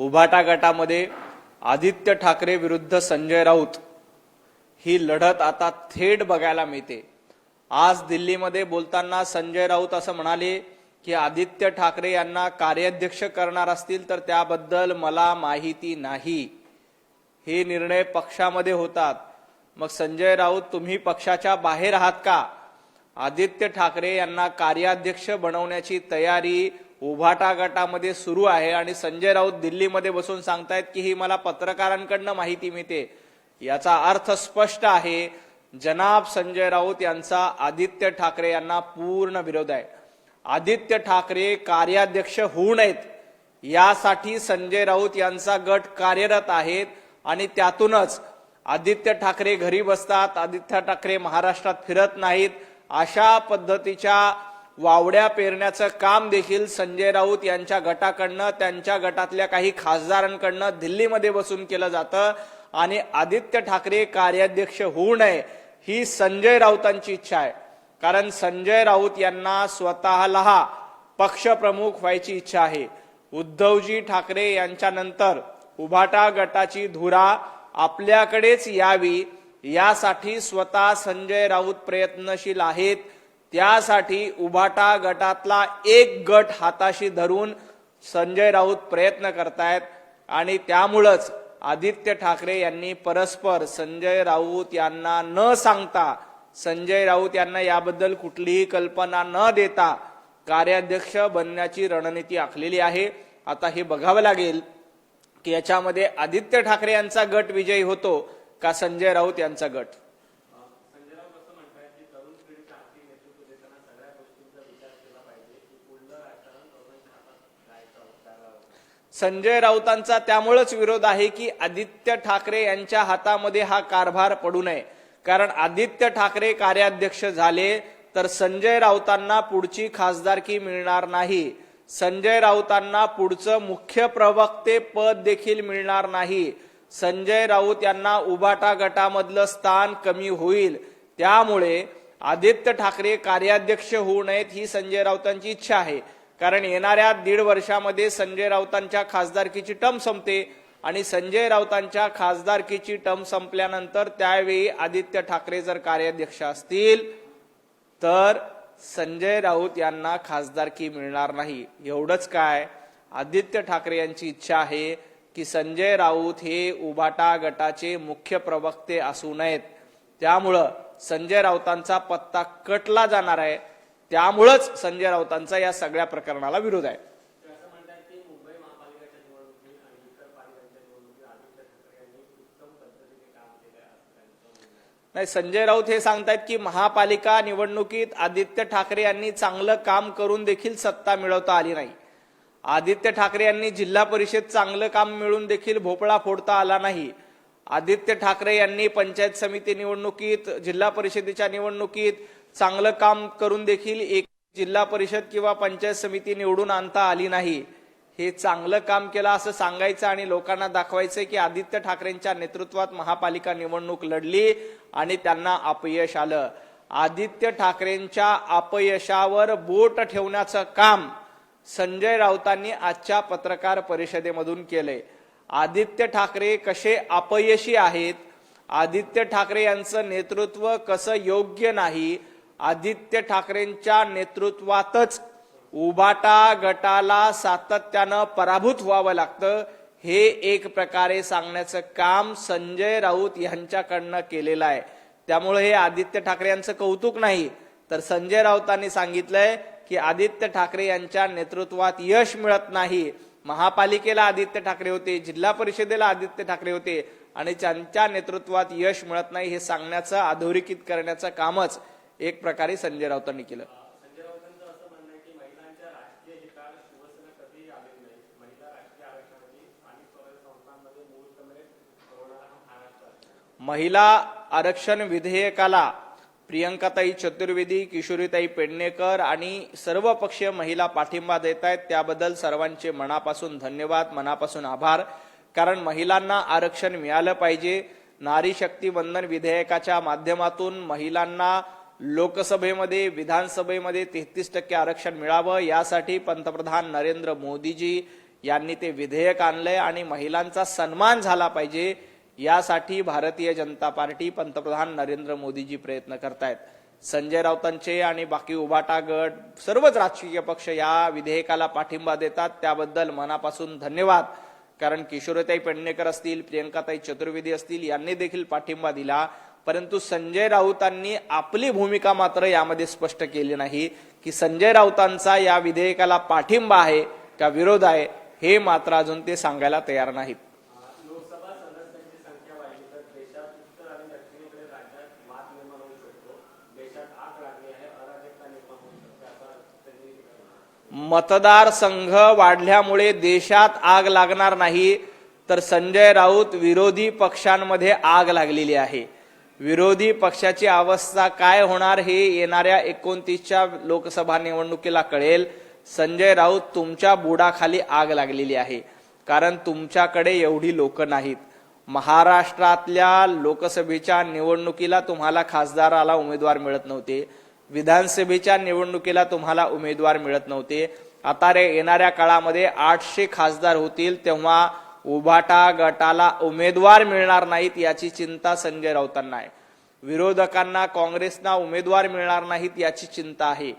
उभाटा गटामध्ये आदित्य ठाकरे विरुद्ध संजय राऊत ही लढत आता थेट बघायला मिळते। आज दिल्लीमध्ये बोलताना संजय राऊत असं म्हणाले की आदित्य ठाकरे यांना कार्याध्यक्ष करणार असतील तर त्याबद्दल मला माहिती नाही, हे निर्णय पक्षामध्ये होतात। मग संजय राऊत तुम्ही पक्षाच्या बाहेर आहात का? आदित्य ठाकरे यांना कार्याध्यक्ष बनवण्याची तयारी उभाटा गटामध्ये सुरू आहे आणि संजय राऊत दिल्लीमध्ये बसून सांगतायत की ही मला पत्रकारांकडून माहिती मिळते। याचा अर्थ स्पष्ट आहे, जनाब संजय राऊत यांचा आदित्य ठाकरे यांना पूर्ण विरोध आहे। आदित्य ठाकरे कार्याध्यक्ष होऊ नयेत यासाठी संजय राऊत यांचा गट कार्यरत आहेत आणि त्यातूनच आदित्य ठाकरे घरी बसतात, आदित्य ठाकरे महाराष्ट्रात फिरत नाहीत, अशा पद्धतीच्या वावड्या पेरण्याचं काम देखील संजय राऊत यांच्या गटाकडनं, त्यांच्या गटातल्या काही खासदारांकडनं दिल्लीमध्ये बसून केलं जातं आणि आदित्य ठाकरे कार्याध्यक्ष होऊ नये ही संजय राऊतांची इच्छा आहे। कारण संजय राऊत यांना स्वतःला पक्षप्रमुख व्हायची इच्छा आहे। उद्धवजी ठाकरे यांच्यानंतर उभाटा गटाची धुरा आपल्याकडेच यावी यासाठी स्वतः संजय राऊत प्रयत्नशील आहेत। त्यासाठी उभाटा गटातला एक गट हाताशी धरून संजय राऊत प्रयत्न करतायत आणि त्यामुळेच आदित्य ठाकरे यांनी परस्पर संजय राऊत यांना न सांगता, संजय राऊत यांना याबद्दल कुठलीही कल्पना न देता कार्याध्यक्ष बनण्याची रणनीती आखलेली आहे। आता हे बघावं लागेल की याच्यामध्ये आदित्य ठाकरे यांचा गट विजयी होतो का संजय राऊत यांचा गट। संजय राऊतांचा त्यामुळेच विरोध आहे की आदित्य ठाकरे यांच्या हातामध्ये हा कारभार पडू नये। कारण आदित्य ठाकरे कार्याध्यक्ष झाले तर संजय राऊतांना पुढची खासदारकी मिळणार नाही, संजय राऊतांना पुढचं मुख्य प्रवक्ते पद देखील मिळणार नाही, संजय राऊत यांना उभाटा गटामधलं स्थान कमी होईल। त्यामुळे आदित्य ठाकरे कार्याध्यक्ष होऊ नयेत ही संजय राऊतांची इच्छा आहे। कारण येणाऱ्या 1.5 वर्षामध्ये संजय राऊतांच्या खासदारकीची टर्म संपते आणि संजय राऊतांच्या खासदारकीची टर्म संपल्यानंतर त्यावेळी आदित्य ठाकरे जर कार्याध्यक्ष असतील तर संजय राऊत यांना खासदारकी मिळणार नाही। एवढंच काय, आदित्य ठाकरे यांची इच्छा आहे की संजय राऊत हे उभाटा गटाचे मुख्य प्रवक्ते असू नयेत। त्यामुळं संजय राऊतांचा पत्ता कटला जाणार आहे। त्यामुळेच संजय राऊतांचा या सगळ्या प्रकरणाला विरोध आहे। नाही, संजय राऊत हे सांगतायत की महापालिका निवडणुकीत आदित्य ठाकरे यांनी चांगलं काम करून देखील सत्ता मिळवता आली नाही। आदित्य ठाकरे यांनी जिल्हा परिषद चांगलं काम मिळून देखील भोपळा फोडता आला नाही। आदित्य ठाकरे यांनी पंचायत समिती निवडणुकीत, जिल्हा परिषदेच्या निवडणुकीत चांगलं काम करून देखील एक जिल्हा परिषद किंवा पंचायत समिती निवडून आणता आली नाही। हे चांगलं काम केलं असं सांगायचं आणि लोकांना दाखवायचं की आदित्य ठाकरेंच्या नेतृत्वात महापालिका निवडणूक लढली आणि त्यांना अपयश आलं। आदित्य ठाकरेंच्या अपयशावर बोट ठेवण्याचं काम संजय राऊतांनी आजच्या पत्रकार परिषदेमधून केले। आदित्य ठाकरे कसे अपयशी आहेत, आदित्य ठाकरे यांचं नेतृत्व कसं योग्य नाही, आदित्य ठाकरेंच्या नेतृत्वातच उभाटा गटाला सातत्यानं पराभूत व्हावं लागतं, हे एक प्रकारे सांगण्याचं काम संजय राऊत यांच्याकडनं केलेलं आहे। त्यामुळे हे आदित्य ठाकरे यांचं कौतुक नाही, तर संजय राऊतांनी सांगितलंय की आदित्य ठाकरे यांच्या नेतृत्वात यश मिळत नाही। महापालिकेला आदित्य ठाकरे होते, जिल्हा परिषदेला आदित्य ठाकरे होते आणि त्यांच्या नेतृत्वात यश मिळत नाही हे सांगण्याचं, अधोरेखित करण्याचं कामच एक प्रकारे संजय राऊतांनी केलं। संजय राऊतांचं असं म्हणणं आहे की महिलांच्या राजकीय हिताला शिवसेना कधीही आलेली नाही, महिला राजकीय आरक्षणाची स्थानिक स्वराज्य संस्थांमध्ये मूळतमेत होणारा हा महाराष्ट्र। महिला आरक्षण विधेयकाला प्रियंकाताई चतुर्वेदी, किशोरीताई पेडणेकर आणि सर्वपक्षीय महिला पाठिंबा देत आहेत। त्याबद्दल सर्वांचे मनापासून धन्यवाद, मनापासून आभार। कारण महिलांना आरक्षण मिळालं पाहिजे। नारी शक्ती वंदन विधेयकाच्या माध्यमातून महिलांना लोकसभेमध्ये, विधानसभेमध्ये 33% आरक्षण मिळावं यासाठी पंतप्रधान नरेंद्र मोदीजी यांनी ते विधेयक आणलंय आणि महिलांचा सन्मान झाला पाहिजे यासाठी भारतीय जनता पार्टी, पंतप्रधान नरेंद्र मोदीजी प्रयत्न करतायत. संजय राऊतांचे आणि बाकी उभाटा गट, सर्वच राजकीय पक्ष या विधेयकाला पाठिंबा देतात, त्याबद्दल मनापासून धन्यवाद. कारण किशोरीताई पेडणेकर असतील, प्रियंकाताई चतुर्वेदी असतील यांनी देखील पाठिंबा दिला. परंतु संजय राऊतांनी आपली भूमिका मात्र यामध्ये स्पष्ट केली नाही की संजय राऊतांचा या विधेयकाला पाठिंबा आहे का विरोध आहे, हे मात्र अजून ते सांगायला तयार नाहीत. लोकसभा सदस्यांची संख्या वाढली तर देशात उत्तर आणि दक्षिणेकडे राज्यात वाद निर्माण होऊ शकतो. देशात आग लागली आहे, अराजकता निर्माण होऊ शकते असा त्यांनी मतदारसंघ वाढल्यामुळे देशात आग लागणार नाही, तर संजय राऊत विरोधी पक्षांमध्ये आग लागलेली आहे. विरोधी पक्षाची अवस्था काय होणार हे येणाऱ्या 29च्या लोकसभा निवडणुकीला कळेल. संजय राऊत, तुमच्या बुडाखाली आग लागलेली आहे, कारण तुमच्याकडे एवढी लोक नाहीत. महाराष्ट्रातल्या लोकसभेच्या निवडणुकीला तुम्हाला खासदाराला उमेदवार मिळत नव्हते, विधानसभेच्या निवडणुकीला तुम्हाला उमेदवार मिळत नव्हते. आता येणाऱ्या काळामध्ये 800 खासदार होतील, तेव्हा उभाटा गटाला उमेदवार मिळणार नाहीत याची चिंता संजय राऊतांना आहे. विरोधकांना, काँग्रेसना उमेदवार मिळणार नाहीत याची चिंता आहे.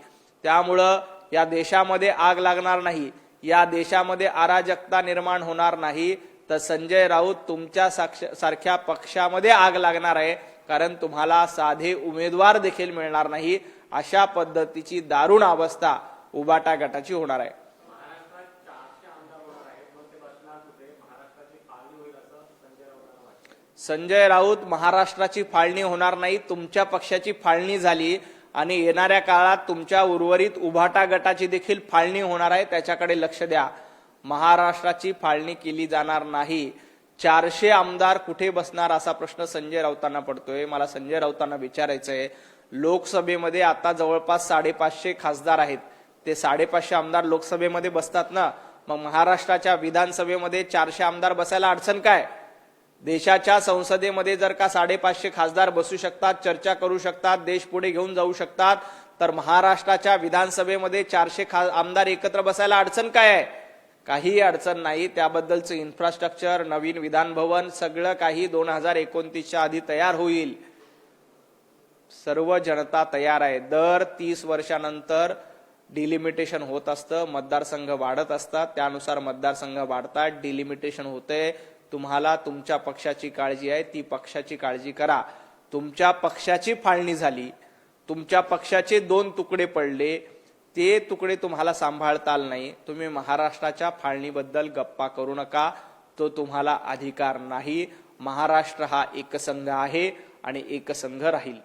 त्यामुळं या देशामध्ये आग लागणार नाही, या देशामध्ये अराजकता निर्माण होणार नाही, तर संजय राऊत तुमच्या सारख्या पक्षामध्ये आग लागणार आहे, कारण तुम्हाला साधे उमेदवार देखील मिळणार नाही. अशा पद्धतीची दारुण अवस्था उभाटा गटाची होणार आहे. महाराष्ट्रात 400 आमदार होणार आहेत, मग ते बसणार कुठे? महाराष्ट्राची फाळणी होईल असं संजय राऊतांना वाटतं. संजय राऊत, महाराष्ट्राची फाळणी होणार नाही, तुमच्या पक्षाची फाळणी झाली आणि येणाऱ्या काळात तुमच्या उर्वरित उभाटा गटाची देखील फाळणी होणार आहे, त्याच्याकडे लक्ष द्या. महाराष्ट्राची फाळणी केली जाणार नाही. 400 आमदार कुठे बसणार असा प्रश्न संजय राऊतांना पडतोय. मला संजय राऊतांना विचारायचंय, लोकसभेमध्ये आता जवळपास 550 खासदार आहेत, ते 550 आमदार लोकसभेमध्ये बसतात ना, मग महाराष्ट्राच्या विधानसभेमध्ये 400 आमदार बसायला अडचण काय? देशाच्या संसदेमध्ये जर का 550 खासदार बसू शकतात, चर्चा करू शकतात, देश पुढे घेऊन जाऊ शकतात, तर महाराष्ट्राच्या विधानसभेमध्ये 400 आमदार एकत्र बसायला अडचण काय आहे? काही अडचण नाही. त्याबद्दलचं इन्फ्रास्ट्रक्चर, नवीन विधान भवन, सगळं काही 2029च्या आधी तयार होईल. सर्व जनता तयार आहे. दर 30 वर्षानंतर डिलिमिटेशन होत असतं, मतदारसंघ वाढत असतात, त्यानुसार मतदारसंघ वाढतात, डिलिमिटेशन होते. तुम्हाला तुमच्या पक्षाची काळजी आहे, ती पक्षाची काळजी करा. तुमच्या पक्षाची फाळणी झाली, तुमच्या पक्षाचे 2 तुकडे पडले, ते तुकडे तुम्हाला सांभाळता आले नाही. तुम्ही महाराष्ट्राच्या फाळणीबद्दल गप्पा करू नका, तो तुम्हाला अधिकार नाही. महाराष्ट्र हा एकसंघ आहे आणि एकसंघ राहील.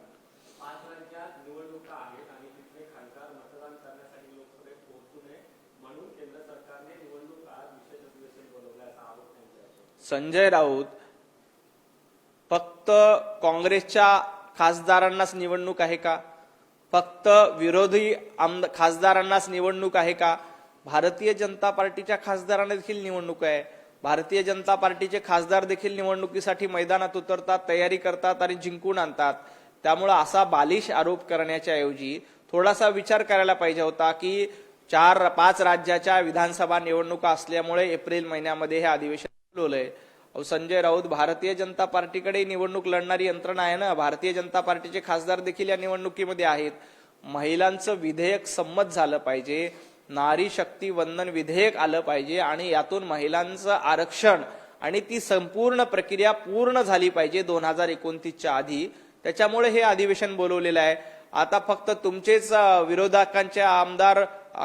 5 राज्यात निवडणुका आहेत आणि तिथले खासदार मतदान करण्यासाठी लोकसभेत पोहोचू नये म्हणून केंद्र सरकारने निवडणूक आयोग विशेष अधिवेशन बोलवले असा आरोप त्यांचा. संजय राऊत, फक्त काँग्रेसच्या खासदारांनाच निवडणूक आहे का? फक्त विरोधी खासदारांनाच निवडणूक आहे का? भारतीय जनता पार्टीच्या खासदारांना देखील निवडणूक आहे. भारतीय जनता पार्टीचे खासदार देखील निवडणुकीसाठी मैदानात उतरतात, तयारी करतात आणि जिंकून आणतात. त्यामुळे असा बालिश आरोप करण्याच्या ऐवजी थोडासा विचार करायला पाहिजे होता की 4-5 राज्याच्या विधानसभा निवडणुका असल्यामुळे एप्रिल महिन्यामध्ये हे अधिवेशन बोलवलंय. संजय राऊत, भारतीय जनता पार्टीकडे निवडणूक लढणारी यंत्रणा आहे ना, भारतीय जनता पार्टीचे खासदार देखील या निवडणुकीमध्ये आहेत. महिलांचं विधेयक संमत झालं पाहिजे, नारी शक्ती वंदन विधेयक आलं पाहिजे आणि यातून महिलांचं आरक्षण आणि ती संपूर्ण प्रक्रिया पूर्ण झाली पाहिजे 2029च्या आधी. त्याच्यामुळे हे अधिवेशन बोलवलेलं आहे. आता फक्त तुमचेच विरोधकांचे आमदार,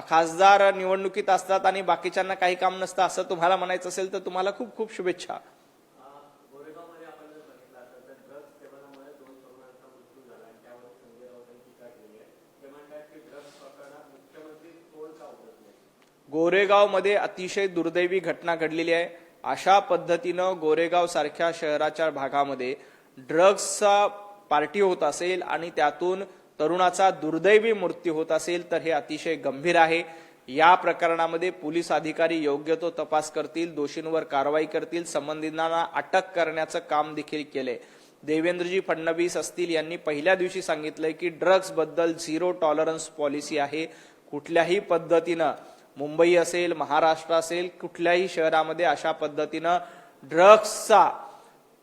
खासदार निवडणुकीत असतात आणि बाकीच्यांना काही काम नसतं असं तुम्हाला म्हणायचं असेल तर तुम्हाला खूप खूप शुभेच्छा. गोरेगावमध्ये आपण जर बघितलं तर ड्रग्ज सेवनामुळे 2 तरुणांचा मृत्यू झाला आणि त्यावर संजय राऊतांनी टीका केली आहे. ते म्हणतात की ड्रग्ज प्रकरणात मुख्यमंत्री तोड का उतरत नाही. गोरेगावमध्ये अतिशय दुर्दैवी घटना घडलेली आहे. अशा पद्धतीनं गोरेगाव सारख्या शहराच्या भागामध्ये ड्रग्जचा पार्टी होत असेल आणि त्यातून तरुणाचा दुर्दैवी मृत्यू होत असेल तर हे अतिशय गंभीर आहे. या प्रकरणामध्ये पोलीस अधिकारी योग्य तो तपास करतील, दोषींवर कारवाई करतील, संबंधितांना अटक करण्याचं काम देखील केले. देवेंद्रजी फडणवीस असतील यांनी पहिल्या दिवशी सांगितलंय की ड्रग्ज बद्दल 0 टॉलरन्स पॉलिसी आहे. कुठल्याही पद्धतीनं मुंबई असेल, महाराष्ट्र असेल, कुठल्याही शहरामध्ये अशा पद्धतीनं ड्रग्सचा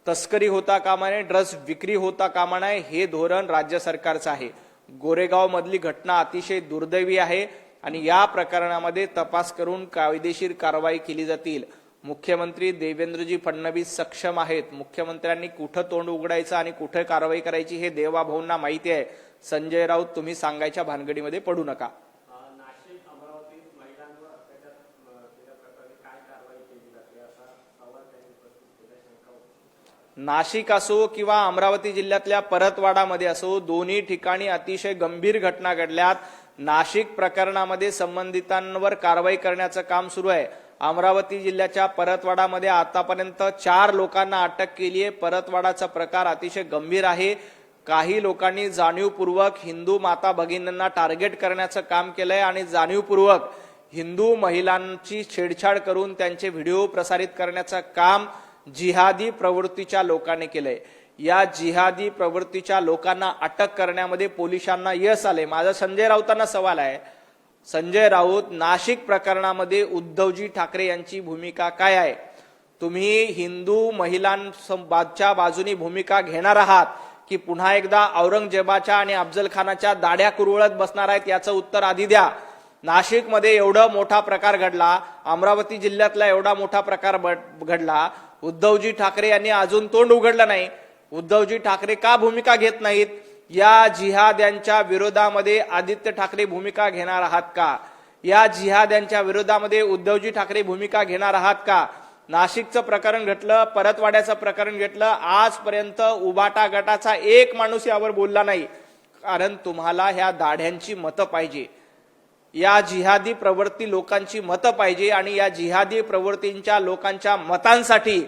तस्करी होता कामा नये, ड्रग्स विक्री होता कामा नये, हे धोरण राज्य सरकारचं आहे. गोरेगाव मधली घटना अतिशय दुर्दैवी आहे आणि या प्रकरणामध्ये तपास करून कायदेशीर कारवाई केली जातील. मुख्यमंत्री देवेंद्रजी फडणवीस सक्षम आहेत. मुख्यमंत्र्यांनी कुठं तोंड उघडायचं आणि कुठं कारवाई करायची हे देवाभाऊंना माहिती आहे. संजय राऊत, तुम्ही सांगायच्या भानगडीमध्ये पडू नका. नाशिक, अमरावतीत महिलांवर अत्याचार केल्या प्रकरणी काय कारवाई केली जाते असा सवाल त्यांनी उपस्थित केला. शंका होती. नाशिक असो किंवा अमरावती जिल्ह्यातल्या परतवाडामध्ये असो, दोन्ही ठिकाणी अतिशय गंभीर घटना घडल्यात. नाशिक प्रकरणामध्ये संबंधितांवर कारवाई करण्याचं काम सुरू आहे. अमरावती जिल्ह्याच्या परतवाडामध्ये आतापर्यंत 4 लोकांना अटक केली आहे. परतवाडाचा प्रकार अतिशय गंभीर आहे. काही लोकांनी जाणीवपूर्वक हिंदू माता भगिनींना टार्गेट करण्याचं काम केलंय आणि जाणीवपूर्वक हिंदू महिलांची छेडछाड करून त्यांचे व्हिडिओ प्रसारित करण्याचं काम जिहादी प्रवृत्तीच्या लोकांनी केलंय. या जिहादी प्रवृत्तीच्या लोकांना अटक करण्यामध्ये पोलिसांना यश आले. माझा संजय राऊतांना सवाल आहे, संजय राऊत, नाशिक प्रकरणामध्ये उद्धवजी ठाकरे यांची भूमिका काय आहे? तुम्ही हिंदू महिलांच्या बाजूनी भूमिका घेणार आहात की पुन्हा एकदा औरंगजेबाच्या आणि अफजल खानाच्या दाढ्या कुरवळत बसणार आहेत? याचं उत्तर आधी द्या. नाशिकमध्ये एवढा मोठा प्रकार घडला, अमरावती जिल्ह्यातला एवढा मोठा प्रकार घडला, उद्धवजी ठाकरे यांनी अजून तोंड उघडलं नाही. उद्धवजी ठाकरे का भूमिका घेत नाहीत? या जिहाद्यांच्या विरोधामध्ये आदित्य ठाकरे भूमिका घेणार आहात का? या जिहाद्यांच्या विरोधामध्ये उद्धवजी ठाकरे भूमिका घेणार आहात का? नाशिकचं प्रकरण घडलं, परतवाड्याचं प्रकरण घडलं, आजपर्यंत उबाटा गटाचा एक माणूस यावर बोलला नाही. कारण तुम्हाला ह्या दाढ्यांची मतं पाहिजे, या जिहादी प्रवृत्ती लोकांची मतं पाहिजे आणि या जिहादी प्रवृत्तींच्या लोकांच्या मतांसाठी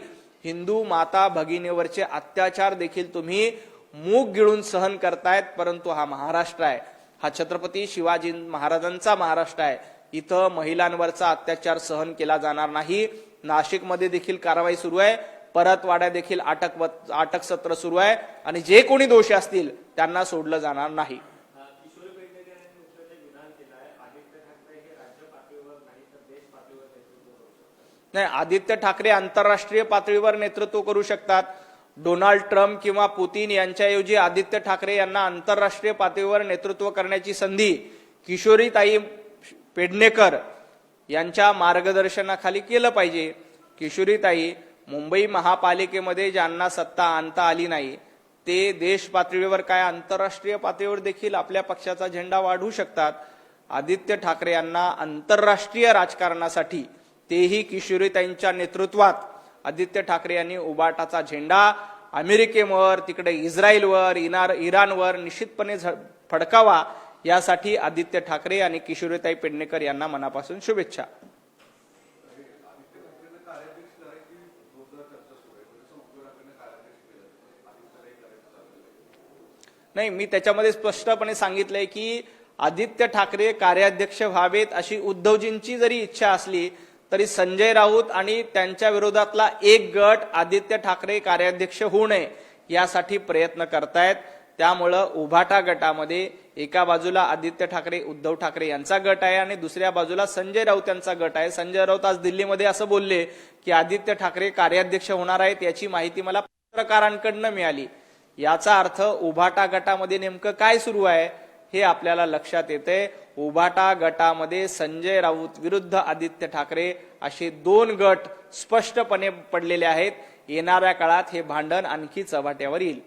हिंदू माता भगिनीवरचे अत्याचार देखील तुम्ही मूग गिळून सहन करतायत. परंतु हा महाराष्ट्र आहे, हा छत्रपती शिवाजी महाराजांचा महाराष्ट्र आहे. इथं महिलांवरचा अत्याचार सहन केला जाणार नाही. नाशिकमध्ये देखील कारवाई सुरू आहे, परतवाड्यात देखील अटक सत्र सुरू आहे आणि जे कोणी दोषी असतील त्यांना सोडलं जाणार नाही. किशोरी पेडणेकर यांनी नुकतंच एक विधान केलं आहे, आदित्य ठाकरे हे राज्य पातळीवर नाही तर देश पातळीवर नेतृत्व करू शकतात. नाही, आदित्य ठाकरे आंतरराष्ट्रीय पातळीवर नेतृत्व करू शकतात. डोनाल्ड ट्रम्प किंवा पुतीन यांच्याऐवजी आदित्य ठाकरे यांना आंतरराष्ट्रीय पातळीवर नेतृत्व करण्याची संधी किशोरीताई पेडणेकर यांच्या मार्गदर्शनाखाली केलं पाहिजे. किशोरीताई मुंबई महापालिकेमध्ये ज्यांना सत्ता आणता आली नाही ते देश पातळीवर काय आंतरराष्ट्रीय पातळीवर देखील आपल्या पक्षाचा झेंडा वाढवू शकतात. आदित्य ठाकरे यांना आंतरराष्ट्रीय राजकारणासाठी, तेही किशोरीताईंच्या नेतृत्वात, आदित्य ठाकरे यांनी उबाटाचा झेंडा अमेरिकेवर, तिकडे इस्रायलवर, इराणवर निश्चितपणे फडकावा. यासाठी आदित्य ठाकरे आणि किशोरीताई पेडणेकर यांना मनापासून शुभेच्छा. नाही, मी त्याच्यामध्ये स्पष्टपणे सांगितलंय की आदित्य ठाकरे कार्याध्यक्ष व्हावेत अशी उद्धवजींची जरी इच्छा असली तरी संजय राऊत आणि त्यांच्या विरोधातला एक गट आदित्य ठाकरे कार्याध्यक्ष होऊ नये यासाठी प्रयत्न करतायत. त्यामुळं उभाटा गटामध्ये एका बाजूला आदित्य ठाकरे, उद्धव ठाकरे यांचा गट आहे आणि दुसऱ्या बाजूला संजय राऊत यांचा गट आहे. संजय राऊत आज दिल्लीमध्ये असं बोलले की आदित्य ठाकरे कार्याध्यक्ष होणार आहेत, याची माहिती मला पत्रकारांकडनं मिळाली. याचा अर्थ उभाटा गटामध्ये नेमकं काय सुरू आहे हे आपल्याला लक्षात येते. उभाटा गटामध्ये संजय राऊत विरुद्ध आदित्य ठाकरे असे 2 गट स्पष्टपणे पडलेले आहेत. येणाऱ्या काळात हे भांडण आणखी चव्हाट्यावर येईल.